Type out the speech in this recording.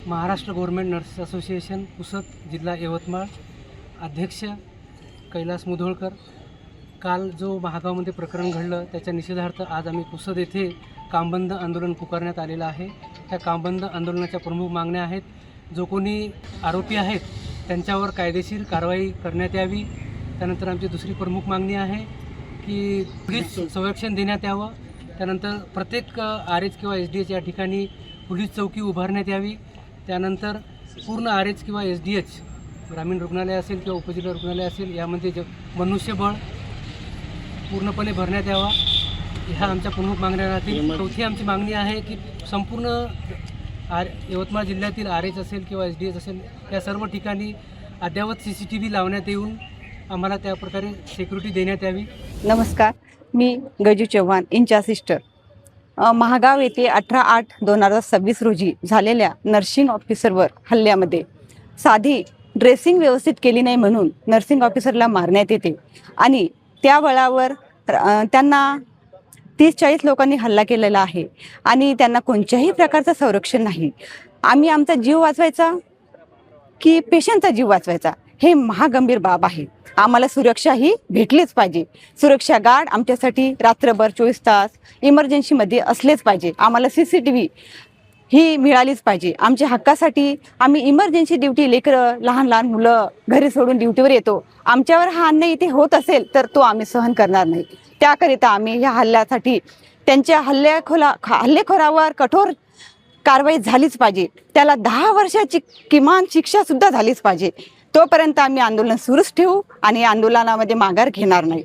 Maharashtra government nurses association Pusad जिल्हा यवतमाळ अध्यक्ष कैलास मुधोळकर। काल जो महागावमध्ये प्रकरण घडलं त्याच्या निषेधार्थ आज आम्ही पुसद येथे कामबंद आंदोलन पुकारण्यात आलेलं आहे। त्या कामबंद आंदोलनाच्या प्रमुख मागण्या आहेत, जो कोणी आरोपी आहेत त्यांच्यावर कायदेशीर कारवाई करण्यात यावी। त्यानंतर आमची दुसरी प्रमुख मागणी आहे की पोलीस संरक्षण देण्यात यावं। त्यानंतर प्रत्येक आरएच किंवा एसडीएच या ठिकाणी पोलीस चौकी उभारण्यात यावी। त्यानंतर पूर्ण आरएच किंवा एसडीएच ग्रामीण रुग्णालय असेल किंवा उपजिल्हा रुग्णालय असेल यामध्ये मनुष्यबळ पूर्णपणे भरण्यात यावा। ह्या आमच्या प्रमुख मागण्या राहतील। चौथी आमची मागणी आहे की संपूर्ण यवतमाळ जिल्ह्यातील आरएच असेल किंवा एसडीएच असेल या सर्व ठिकाणी अद्ययावत CCTV लावण्यात येऊन आम्हाला त्या प्रकारे सिक्युरिटी देण्यात यावी। नमस्कार, मी गजू चव्हाण, इंचार्ज सिस्टर। महागाव येथे 18/8/2026 रोजी झालेल्या नर्सिंग ऑफिसरवर हल्ल्यामध्ये साधी ड्रेसिंग व्यवस्थित केली नाही म्हणून नर्सिंग ऑफिसरला मारण्यात येते आणि त्या बळावर त्यांना 30-40 लोकांनी हल्ला केलेला आहे आणि त्यांना कोणत्याही प्रकारचं संरक्षण नाही। आम्ही आमचा जीव वाचवायचा की पेशंटचा जीव वाचवायचा हे महागंभीर बाब आहे। आम्हाला सुरक्षा ही भेटलीच पाहिजे। सुरक्षा गार्ड आमच्यासाठी रात्रभर 24 तास इमर्जन्सीमध्ये असलेच पाहिजे। आम्हाला CCTV ही मिळालीच पाहिजे। आमच्या हक्कासाठी आम्ही इमर्जन्सी ड्युटी लेकरं लहान लहान मुलं घरी सोडून ड्युटीवर येतो। आमच्यावर हा अन्याय इथे होत असेल तर तो आम्ही सहन करणार नाही। त्याकरिता आम्ही ह्या हल्ल्यासाठी त्यांच्या हल्लेखोरावर कठोर कारवाई झालीच पाहिजे। त्याला 10 वर्षाची किमान शिक्षा सुद्धा झालीच पाहिजे। तोपर्यंत आम्ही आंदोलन सुरूच ठेवू आणि आंदोलनामध्ये माघार घेणार नाही।